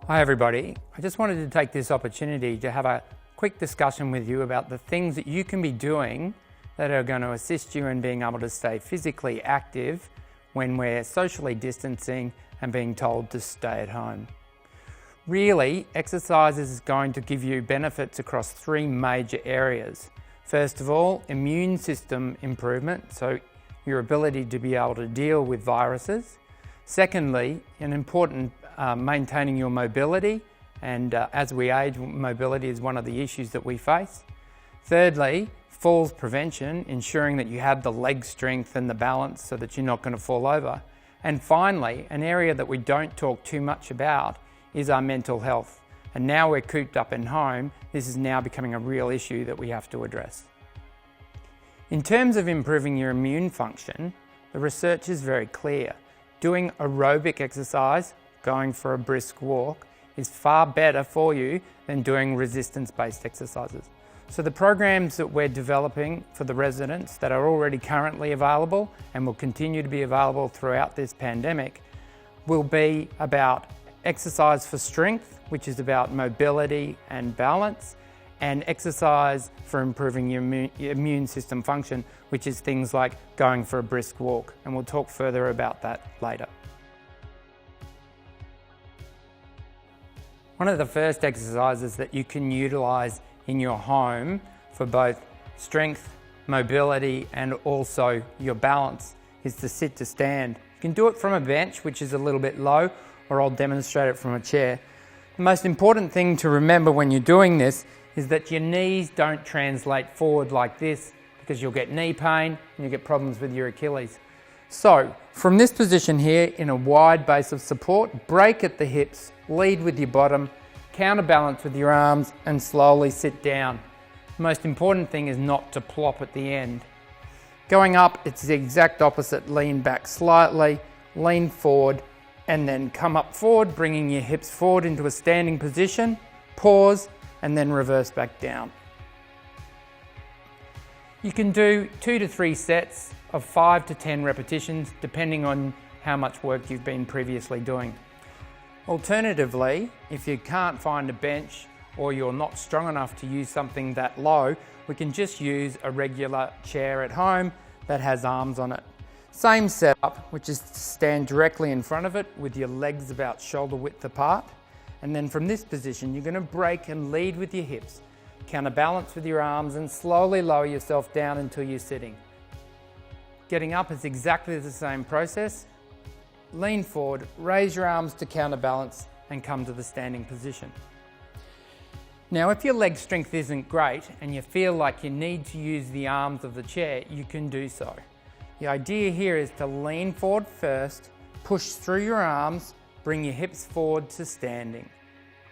Hi everybody, I just wanted to take this opportunity to have a quick discussion with you about the things that you can be doing that are going to assist you in being able to stay physically active when we're socially distancing and being told to stay at home. Really, exercise is going to give you benefits across three major areas. First of all, immune system improvement, so your ability to be able to deal with viruses. Secondly, an important maintaining your mobility, and as we age, mobility is one of the issues that we face. Thirdly, falls prevention, ensuring that you have the leg strength and the balance so that you're not going to fall over. And finally, an area that we don't talk too much about is our mental health. And now we're cooped up in home, this is now becoming a real issue that we have to address. In terms of improving your immune function, the research is very clear. Doing aerobic exercise, going for a brisk walk, is far better for you than doing resistance-based exercises. So the programs that we're developing for the residents that are already currently available and will continue to be available throughout this pandemic will be about exercise for strength, which is about mobility and balance, and exercise for improving your immune system function, which is things like going for a brisk walk. And we'll talk further about that later. One of the first exercises that you can utilize in your home for both strength, mobility, and also your balance is to sit to stand. You can do it from a bench, which is a little bit low, or I'll demonstrate it from a chair. The most important thing to remember when you're doing this is that your knees don't translate forward like this, because you'll get knee pain and you'll get problems with your Achilles. So, from this position here, in a wide base of support, break at the hips, lead with your bottom, counterbalance with your arms, and slowly sit down. The most important thing is not to plop at the end. Going up, it's the exact opposite. Lean back slightly, lean forward, and then come up forward, bringing your hips forward into a standing position, pause, and then reverse back down. You can do 2 to 3 sets of 5 to 10 repetitions, depending on how much work you've been previously doing. Alternatively, if you can't find a bench or you're not strong enough to use something that low, we can just use a regular chair at home that has arms on it. Same setup, which is to stand directly in front of it with your legs about shoulder width apart. And then from this position, you're going to break and lead with your hips. Counterbalance with your arms and slowly lower yourself down until you're sitting. Getting up is exactly the same process. Lean forward, raise your arms to counterbalance and come to the standing position. Now, if your leg strength isn't great and you feel like you need to use the arms of the chair, you can do so. The idea here is to lean forward first, push through your arms, bring your hips forward to standing.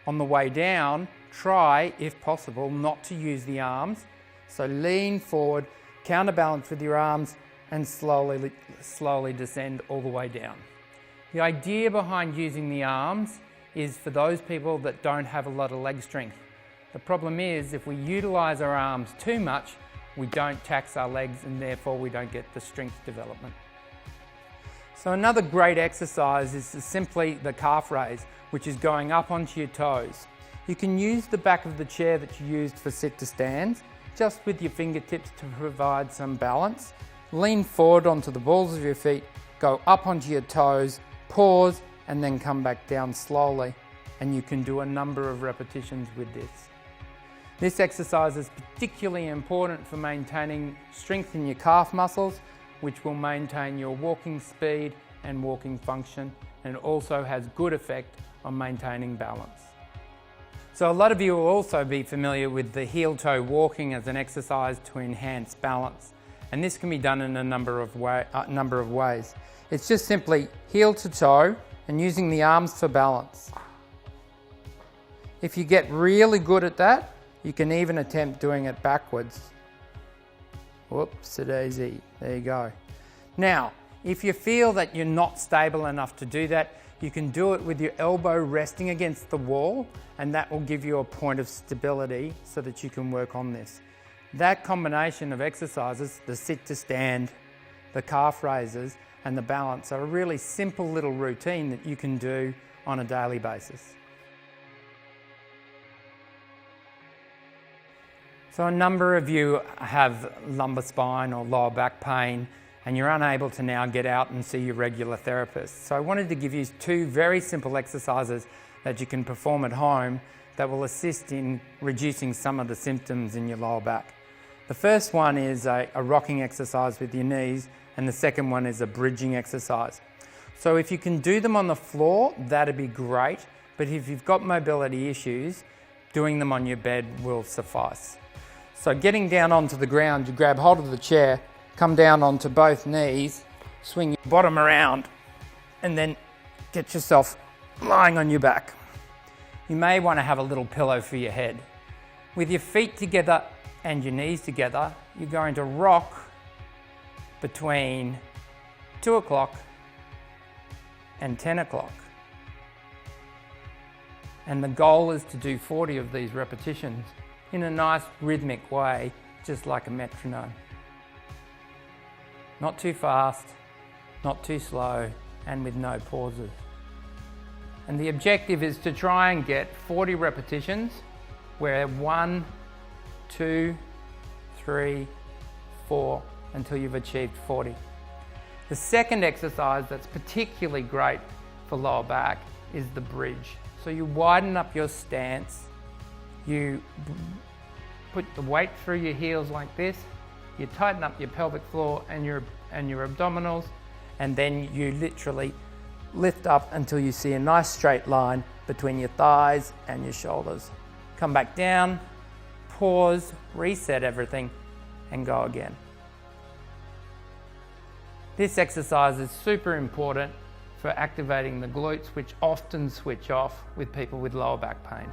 On the way down, try, if possible, not to use the arms. So lean forward, counterbalance with your arms, and slowly descend all the way down. The idea behind using the arms is for those people that don't have a lot of leg strength. The problem is, if we utilize our arms too much, we don't tax our legs and therefore we don't get the strength development. So another great exercise is simply the calf raise, which is going up onto your toes. You can use the back of the chair that you used for sit to stands, just with your fingertips to provide some balance. Lean forward onto the balls of your feet, go up onto your toes, pause, and then come back down slowly. And you can do a number of repetitions with this. This exercise is particularly important for maintaining strength in your calf muscles, which will maintain your walking speed and walking function, and also has good effect on maintaining balance. So a lot of you will also be familiar with the heel-toe walking as an exercise to enhance balance. And this can be done in a number of ways. It's just simply heel to toe and using the arms for balance. If you get really good at that, you can even attempt doing it backwards. Whoops-a-daisy, there you go. Now, if you feel that you're not stable enough to do that, you can do it with your elbow resting against the wall, and that will give you a point of stability so that you can work on this. That combination of exercises, the sit to stand, the calf raises, and the balance are a really simple little routine that you can do on a daily basis. So a number of you have lumbar spine or lower back pain and you're unable to now get out and see your regular therapist. So I wanted to give you 2 very simple exercises that you can perform at home that will assist in reducing some of the symptoms in your lower back. The first one is a rocking exercise with your knees, and the second one is a bridging exercise. So if you can do them on the floor, that'd be great, but if you've got mobility issues, doing them on your bed will suffice. So getting down onto the ground, you grab hold of the chair, come down onto both knees, swing your bottom around, and then get yourself lying on your back. You may want to have a little pillow for your head. With your feet together and your knees together, you're going to rock between 2 o'clock and 10 o'clock. And the goal is to do 40 of these repetitions in a nice rhythmic way, just like a metronome. Not too fast, not too slow, and with no pauses. And the objective is to try and get 40 repetitions where 1, 2, 3, 4 until you've achieved 40. The second exercise that's particularly great for lower back is the bridge. So you widen up your stance, you put the weight through your heels like this, you tighten up your pelvic floor and your abdominals, and then you literally lift up until you see a nice straight line between your thighs and your shoulders. Come back down, pause, reset everything, and go again. This exercise is super important for activating the glutes, which often switch off with people with lower back pain.